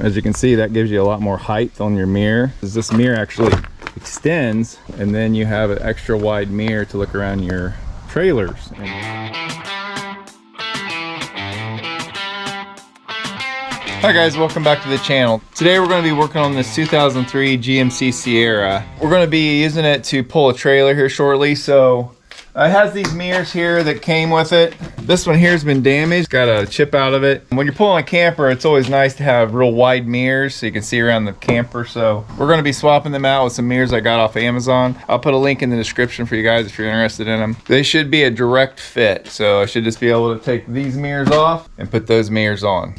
As you can see, that gives you a lot more height on your mirror. This mirror actually extends, and then you have an extra wide mirror to look around your trailers. Hi guys, welcome back to the channel. Today we're going to be working on this 2003 GMC Sierra. We're going to be using it to pull a trailer here shortly. So it has these mirrors here that came with it. This one here has been damaged, got a chip out of it. When you're pulling a camper, it's always nice to have real wide mirrors so you can see around the camper. So we're going to be swapping them out with some mirrors I got off Amazon. I'll put a link in the description for you guys if you're interested in them. They should be a direct fit, so I should just be able to take these mirrors off and put those mirrors on.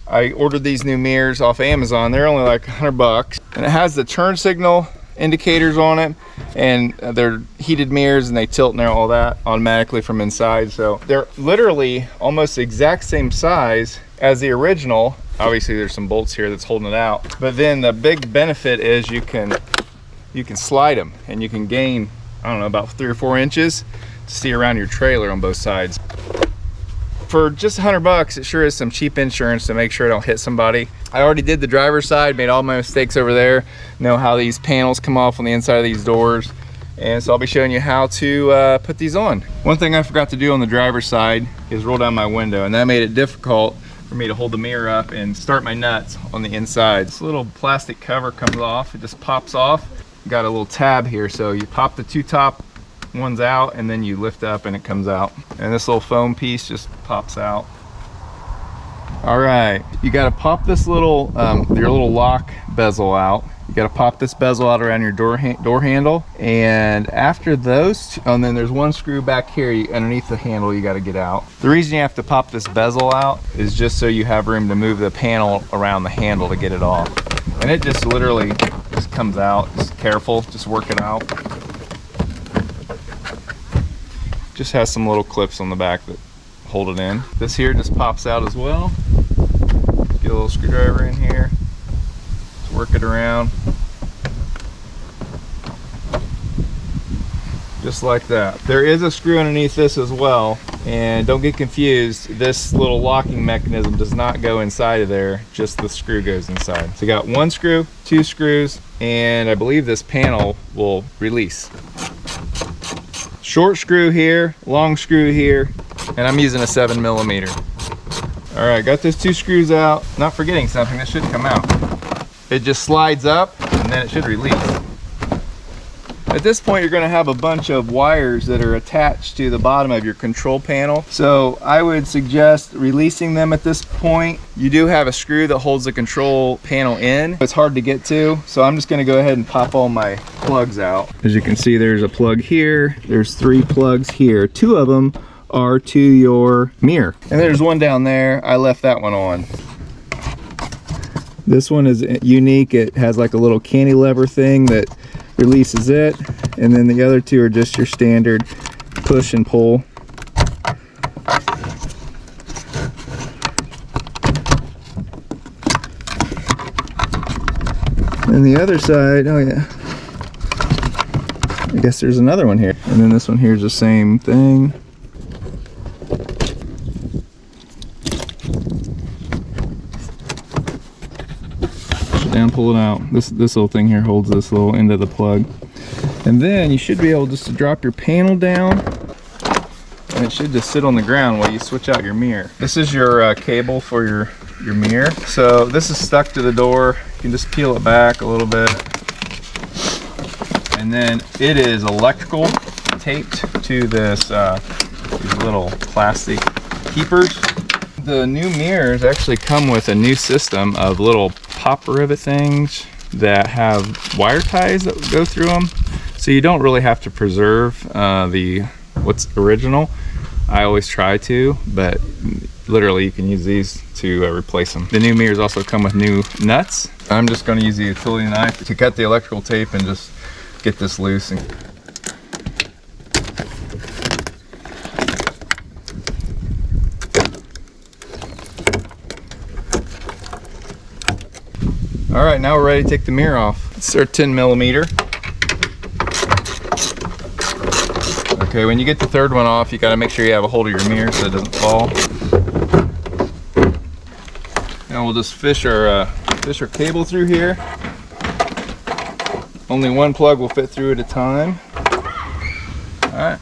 I ordered these new mirrors off Amazon. They're only like $100, and it has the turn signal indicators on it, and they're heated mirrors, and they tilt and all that automatically from inside. So they're literally almost the exact same size as the original. Obviously there's some bolts here that's holding it out, but then the big benefit is you can slide them, and you can gain, I don't know, about 3 or 4 inches to see around your trailer on both sides. For just $100, it sure is some cheap insurance to make sure I don't hit somebody. I already did the driver's side, made all my mistakes over there, know how these panels come off on the inside of these doors, and so I'll be showing you how to put these on. One thing I forgot to do on the driver's side is roll down my window, and that made it difficult for me to hold the mirror up and start my nuts on the inside. This little plastic cover comes off, it just pops off. Got a little tab here, so you pop the 2 top one's out, and then you lift up and it comes out, and this little foam piece just pops out. All right, you got to pop this little your little lock bezel out. You got to pop this bezel out around your door handle, and after those and then there's one screw back here underneath the handle you got to get out. The reason you have to pop this bezel out is just so you have room to move the panel around the handle to get it off, and it just literally just comes out. Just careful, just work it out. Just has some little clips on the back that hold it in. This here just pops out as well. Get a little screwdriver in here, just work it around, just like that. There is a screw underneath this as well, and don't get confused, this little locking mechanism does not go inside of there, just the screw goes inside. So you got 1 screw, 2 screws, and I believe this panel will release. Short screw here, long screw here, and I'm using a 7mm. All right, got those 2 screws out. Not forgetting something, that should come out. It just slides up, and then it should release. At this point, you're gonna have a bunch of wires that are attached to the bottom of your control panel. So I would suggest releasing them at this point. You do have a screw that holds the control panel in. It's hard to get to, so I'm just gonna go ahead and pop all my plugs out. As you can see, there's a plug here. There's 3 plugs here. 2 of them are to your mirror. And there's one down there. I left that one on. This one is unique. It has like a little cantilever thing that releases it, and then the other 2 are just your standard push and pull. And the other side, oh yeah, I guess there's another one here, and then this one here is the same thing. Down, pull it out. This little thing here holds this little end of the plug, and then you should be able just to drop your panel down, and it should just sit on the ground while you switch out your mirror. This is your cable for your mirror. So this is stuck to the door. You can just peel it back a little bit, and then it is electrical taped to this these little plastic keepers. The new mirrors actually come with a new system of little pop rivet things that have wire ties that go through them, so you don't really have to preserve what's original. I always try to, but literally you can use these to replace them. The new mirrors also come with new nuts. I'm just going to use the utility knife to cut the electrical tape and just get this loose. All right, now we're ready to take the mirror off. It's our 10mm. Okay, when you get the third one off, you got to make sure you have a hold of your mirror so it doesn't fall. Now we'll just fish our cable through here. Only one plug will fit through at a time. All right.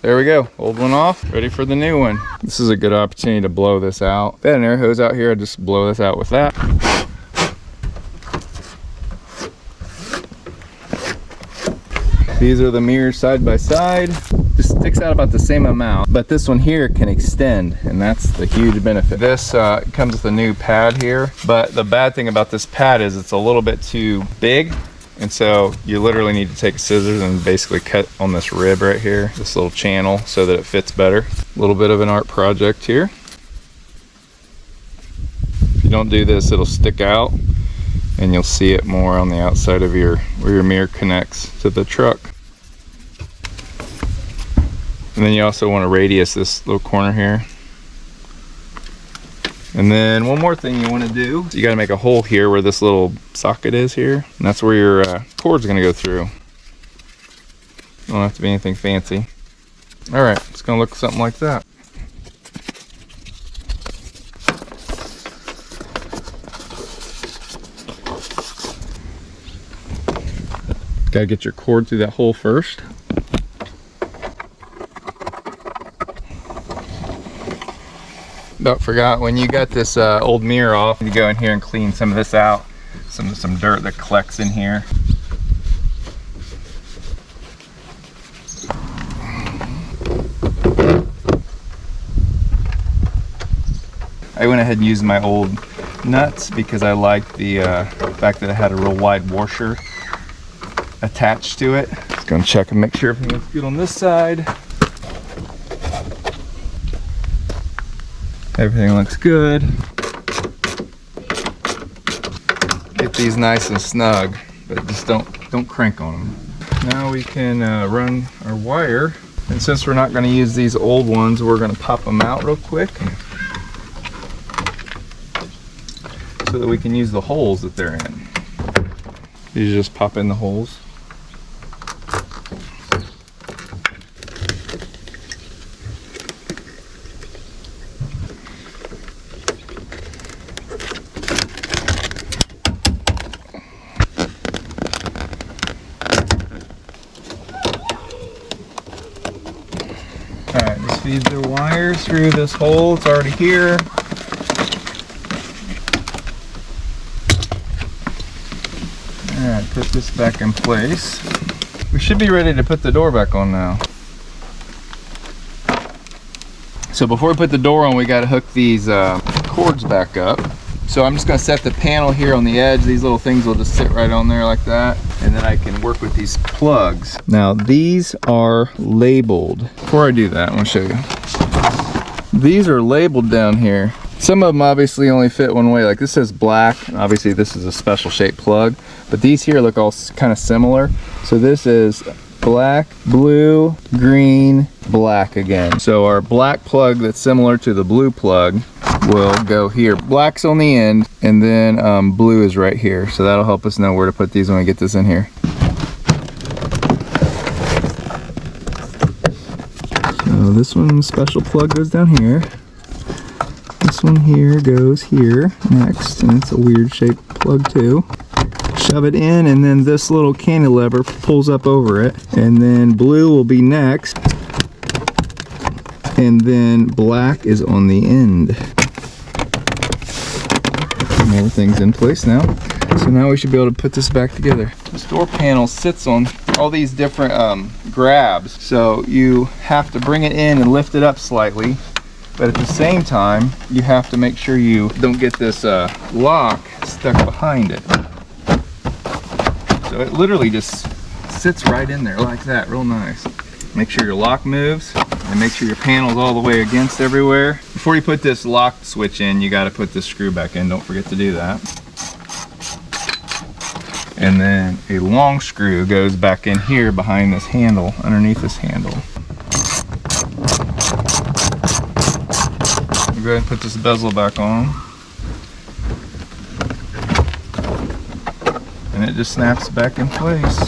There we go, old one off, ready for the new one. This is a good opportunity to blow this out. If I had an air hose out here, I'd just blow this out with that. These are the mirrors side by side. This sticks out about the same amount, but this one here can extend, and that's the huge benefit. This comes with a new pad here, but the bad thing about this pad is it's a little bit too big, and so you literally need to take scissors and basically cut on this rib right here, this little channel, so that it fits better. A little bit of an art project here. If you don't do this, it'll stick out, and you'll see it more on the outside of where your mirror connects to the truck. And then you also want to radius this little corner here. And then one more thing you want to do, you got to make a hole here where this little socket is here. And that's where your cord's going to go through. Don't have to be anything fancy. All right, it's going to look something like that. Got to get your cord through that hole first. About forgot, when you got this old mirror off, you go in here and clean some of this out, some dirt that collects in here. I went ahead and used my old nuts because I liked the fact that it had a real wide washer attached to it. Just gonna check and make sure everything looks good on this side. Everything looks good. Get these nice and snug, but just don't crank on them. Now we can run our wire, and since we're not going to use these old ones, we're going to pop them out real quick so that we can use the holes that they're in. You just pop in the holes. Alright, just feed the wire through this hole. It's already here. Alright, put this back in place. We should be ready to put the door back on now. So before we put the door on, we got to hook these cords back up. So I'm just going to set the panel here on the edge. These little things will just sit right on there like that. And then I can work with these plugs. Now these are labeled. Before I do that, I want to show you. These are labeled down here. Some of them obviously only fit one way. Like this says black. Obviously this is a special shaped plug. But these here look all kind of similar. So this is black, blue, green, black again. So our black plug that's similar to the blue plug will go here. Black's on the end, and then blue is right here. So that'll help us know where to put these when we get this in here. So this one, special plug, goes down here. This one here goes here next, and it's a weird shaped plug too. Shove it in, and then this little cantilever pulls up over it, and then blue will be next, and then black is on the end. And everything's in place now. So now we should be able to put this back together. This door panel sits on all these different grabs, so you have to bring it in and lift it up slightly, but at the same time you have to make sure you don't get this lock stuck behind it. So it literally just sits right in there like that, real nice. Make sure your lock moves, and make sure your panel's all the way against everywhere. Before you put this lock switch in, you got to put this screw back in. Don't forget to do that. And then a long screw goes back in here behind this handle, underneath this handle. We'll go ahead and put this bezel back on. And it just snaps back in place.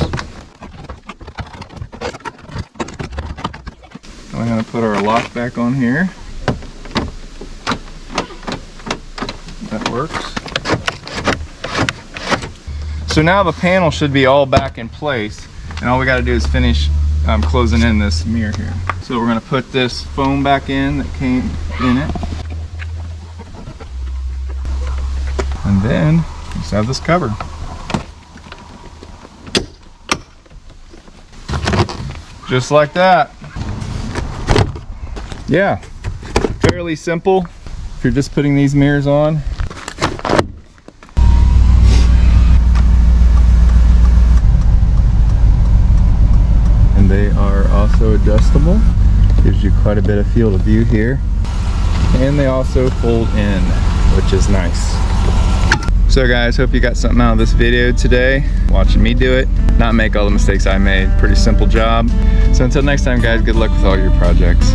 We're going to put our lock back on here. That works. So now the panel should be all back in place, and all we got to do is finish closing in this mirror here. So we're going to put this foam back in that came in it, and then just have this cover. Just like that. Yeah, fairly simple if you're just putting these mirrors on. And they are also adjustable. Gives you quite a bit of field of view here. And they also fold in, which is nice. So guys, hope you got something out of this video today, watching me do it, not make all the mistakes I made. Pretty simple job. So until next time guys, good luck with all your projects.